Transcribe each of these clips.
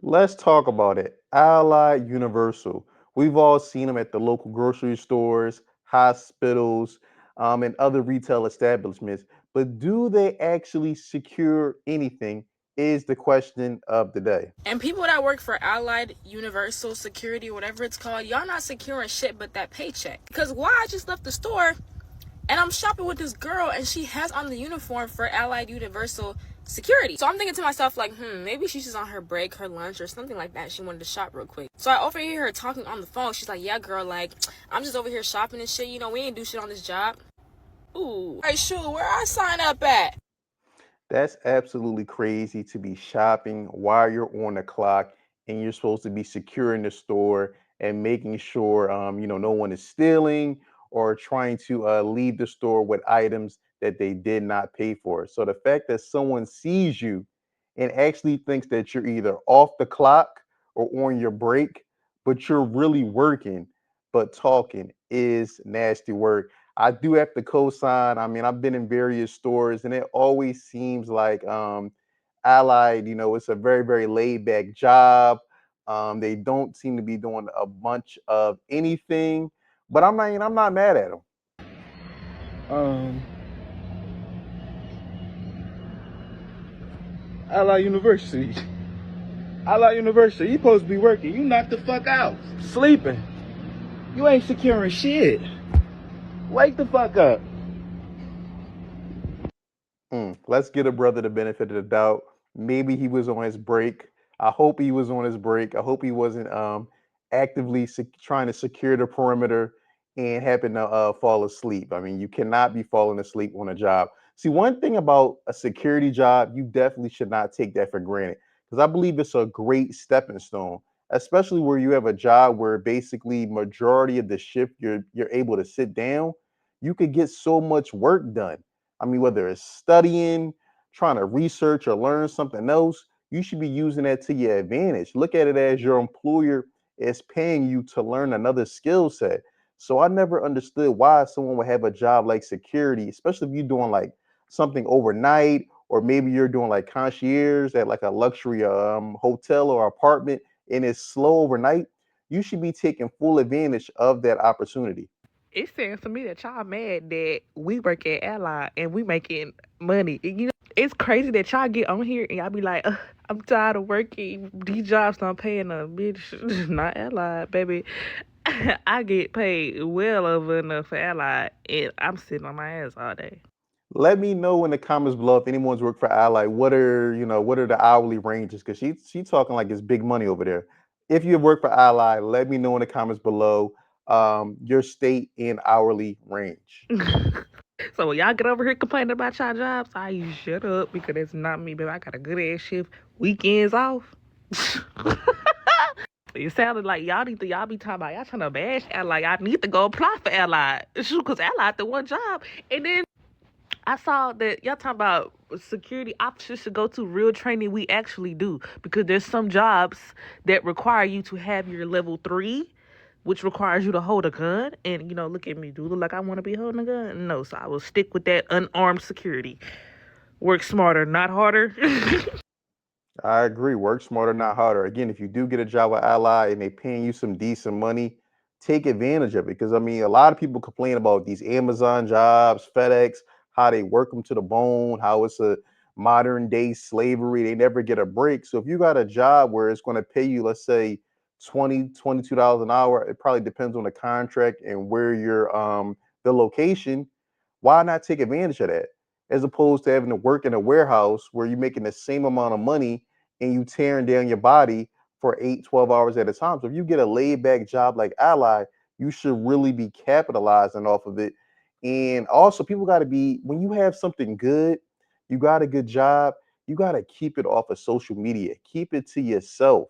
Let's talk about it. Allied Universal. We've all seen them at the local grocery stores, hospitals, and other retail establishments. But do they actually secure anything? Is the question of the day. And people that work for Allied Universal Security, whatever it's called, y'all not securing shit but that paycheck. Because why? I just left the store and I'm shopping with this girl and she has on the uniform for Allied Universal Security. So I'm thinking to myself, like, maybe she's just on her break, her lunch, or something like that. She wanted to shop real quick. So I overhear her talking on the phone. She's like, yeah, girl, like, I'm just over here shopping and shit. You know, we ain't do shit on this job. Ooh. Hey, shoot, where I sign up at? That's absolutely crazy to be shopping while you're on the clock and you're supposed to be securing the store and making sure no one is stealing or trying to leave the store with items that they did not pay for. So the fact that someone sees you and actually thinks that you're either off the clock or on your break, but you're really working but talking is nasty work. I do have to co-sign. I mean, I've been in various stores, and it always seems like Allied. It's a very, very laid back job. They don't seem to be doing a bunch of anything, but I'm not mad at them. Um, Allied University. Allied University. You supposed to be working. You knocked the fuck out. Sleeping. You ain't securing shit. Wake the fuck up. Let's give a brother the benefit of the doubt. Maybe he was on his break. I hope he was on his break. I hope he wasn't actively trying to secure the perimeter and happen to fall asleep. I mean, you cannot be falling asleep on a job. See, one thing about a security job, you definitely should not take that for granted because I believe it's a great stepping stone, especially where you have a job where basically majority of the shift you're able to sit down. You could get so much work done. I mean, whether it's studying, trying to research or learn something else, you should be using that to your advantage. Look at it as your employer is paying you to learn another skill set. So I never understood why someone would have a job like security, especially if you're doing like something overnight, or maybe you're doing like concierge at like a luxury hotel or apartment and it's slow overnight. You should be taking full advantage of that opportunity. It sounds to me that y'all mad that we work at Ally and we making money. It's crazy that y'all get on here and y'all be like, I'm tired of working. These jobs not paying a bitch. Not Ally, baby. I get paid well over enough for Ally, and I'm sitting on my ass all day. Let me know in the comments below if anyone's worked for Ally. What are the hourly ranges? Because she talking like it's big money over there. If you have worked for Ally, let me know in the comments below your state and hourly range. So when y'all get over here complaining about y'all jobs, I shut up because that's not me, baby. I got a good ass shift, weekends off. It sounded like y'all be talking about y'all trying to bash Ally. I need to go apply for Ally. Shoot, cause Ally the one job. And then I saw that y'all talking about security officers should go to real training. We actually do because there's some jobs that require you to have your level 3, which requires you to hold a gun. And look at me, do look like I want to be holding a gun? No, so I will stick with that unarmed security. Work smarter, not harder. I agree. Work smarter, not harder. Again, if you do get a job with Ally and they paying you some decent money, take advantage of it. Because I mean, a lot of people complain about these Amazon jobs, FedEx, how they work them to the bone, how it's a modern day slavery. They never get a break. So if you got a job where it's going to pay you, let's say 22 dollars an hour, it probably depends on the contract and where you're the location. Why not take advantage of that? As opposed to having to work in a warehouse where you're making the same amount of money and you tearing down your body for 8, 12 hours at a time. So if you get a laid back job like Ally, you should really be capitalizing off of it. And also, people got to be, when you have something good, you got a good job, you got to keep it off of social media, keep it to yourself.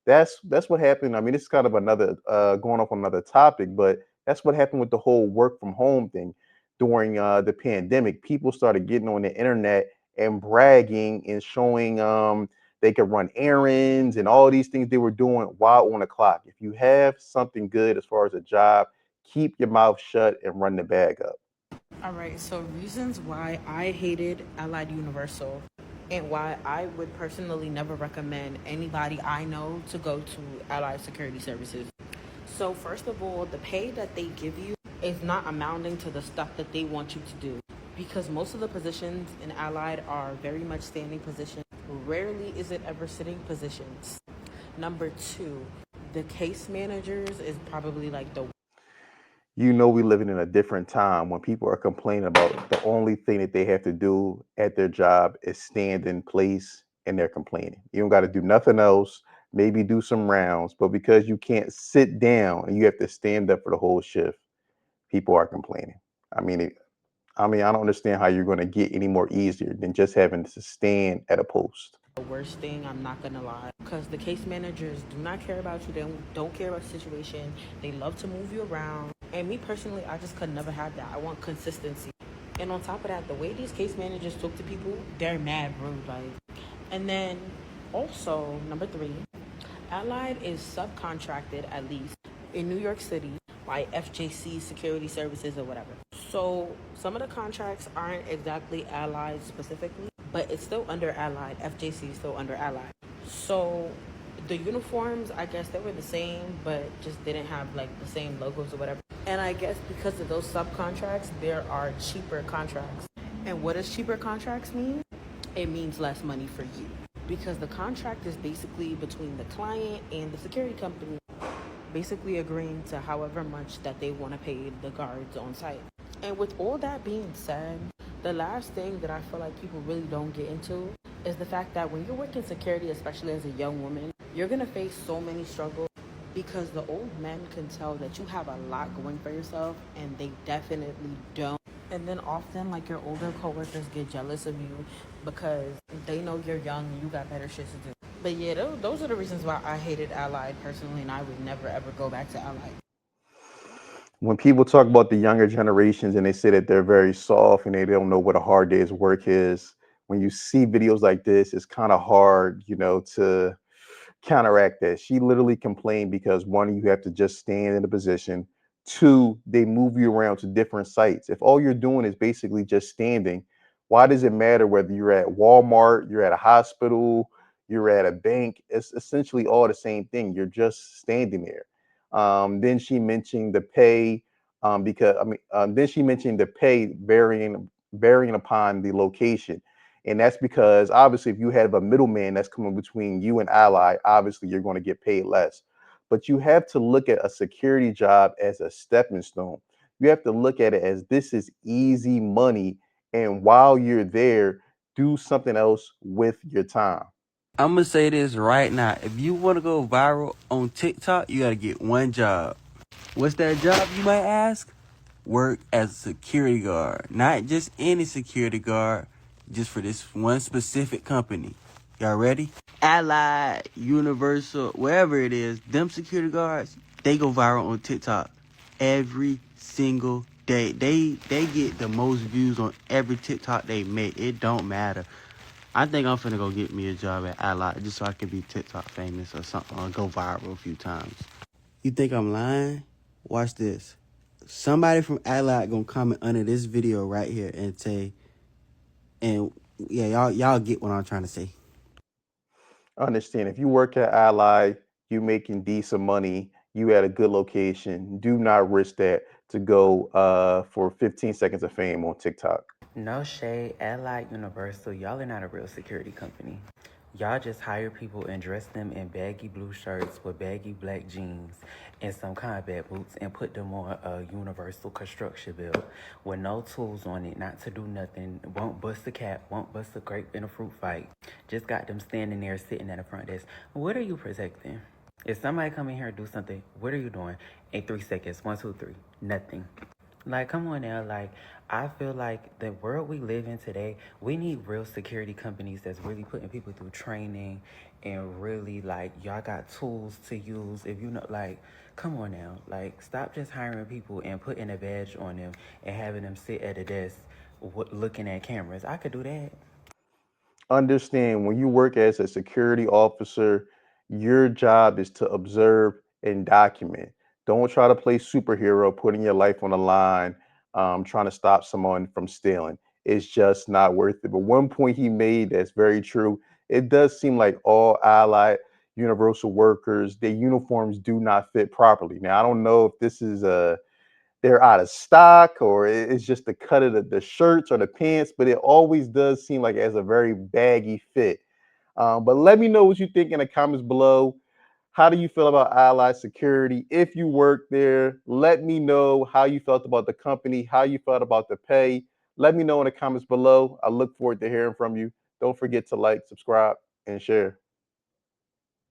That's what happened. I mean, it's kind of another going off on another topic, but that's what happened with the whole work from home thing during the pandemic. People started getting on the internet and bragging and showing they could run errands and all these things they were doing while on the clock. If you have something good as far as a job, keep your mouth shut and run the bag up. All right, so reasons why I hated Allied Universal. and why I would personally never recommend anybody I know to go to Allied Security Services. So, first of all, the pay that they give you is not amounting to the stuff that they want you to do, because most of the positions in Allied are very much standing positions. Rarely is it ever sitting positions. Number two, the case managers is probably like the You know, we living in a different time when people are complaining about the only thing that they have to do at their job is stand in place, and they're complaining. You don't got to do nothing else, maybe do some rounds, but because you can't sit down and you have to stand up for the whole shift, people are complaining. I mean, I don't understand how you're going to get any more easier than just having to stand at a post. worst thing, I'm not gonna lie, because the case managers do not care about you. They don't care about the situation. They love to move you around. And me personally, I just could never have that. I want consistency. And on top of that, the way these case managers talk to people, they're mad rude. Like, and then also number three, Allied is subcontracted, at least in New York City, by FJC Security Services or whatever. So some of the contracts aren't exactly Allied specifically, but it's still under Allied. FJC is still under Allied. So the uniforms, I guess they were the same, but just didn't have like the same logos or whatever. And I guess because of those subcontracts, there are cheaper contracts. And what does cheaper contracts mean? It means less money for you, because the contract is basically between the client and the security company, basically agreeing to however much that they want to pay the guards on site. And with all that being said, the last thing that I feel like people really don't get into is the fact that when you're working security, especially as a young woman, you're going to face so many struggles, because the old men can tell that you have a lot going for yourself and they definitely don't. And then often, like, your older coworkers get jealous of you because they know you're young and you got better shit to do. But yeah, those are the reasons why I hated Allied personally, and I would never ever go back to Allied. When people talk about the younger generations and they say that they're very soft and they don't know what a hard day's work is, when you see videos like this, it's kind of hard, to counteract that. She literally complained because one, you have to just stand in a position. Two, they move you around to different sites. If all you're doing is basically just standing, why does it matter whether you're at Walmart, you're at a hospital, you're at a bank? It's essentially all the same thing. You're just standing there. Then she mentioned the pay, because then she mentioned the pay varying upon the location. And that's because obviously, if you have a middleman that's coming between you and Ally, obviously you're going to get paid less. But you have to look at a security job as a stepping stone. You have to look at it as this is easy money. And while you're there, do something else with your time. I'm gonna say this right now. If you want to go viral on TikTok, you gotta get one job. What's that job, you might ask? Work as a security guard. Not just any security guard, just for this one specific company. Y'all ready? Allied, Universal, wherever it is, them security guards, they go viral on TikTok every single day. They get the most views on every TikTok they make. It don't matter. I think I'm finna go get me a job at Allied just so I can be TikTok famous or something, or go viral a few times. You think I'm lying? Watch this. Somebody from Allied gonna comment under this video right here and say, and yeah, y'all get what I'm trying to say. Understand, if you work at Ally, you making decent money, you at a good location, do not risk that to go for 15 seconds of fame on TikTok. No shade, Allied Universal, y'all are not a real security company. Y'all just hire people and dress them in baggy blue shirts with baggy black jeans and some combat boots and put them on a universal construction bill with no tools on it, not to do nothing, won't bust a cap, won't bust a grape in a fruit fight. Just got them standing there sitting at the front desk. What are you protecting? If somebody come in here and do something, what are you doing? In 3 seconds, 1, 2, 3, nothing. Like, come on now. Like, I feel like the world we live in today, we need real security companies that's really putting people through training and really, like, y'all got tools to use. If you know, like, come on now. Like, stop just hiring people and putting a badge on them and having them sit at a desk looking at cameras. I could do that. Understand, when you work as a security officer, your job is to observe and document. Don't try to play superhero, putting your life on the line, trying to stop someone from stealing. it's just not worth it. But one point he made that's very true. It does seem like all Allied Universal workers, their uniforms do not fit properly. Now, I don't know if this is they're out of stock or it's just the cut of the shirts or the pants, but it always does seem like it has a very baggy fit. But let me know what you think in the comments below. How do you feel about Allied Security? If you work there, let me know how you felt about the company, how you felt about the pay. Let me know in the comments below. I look forward to hearing from you. Don't forget to like, subscribe, and share.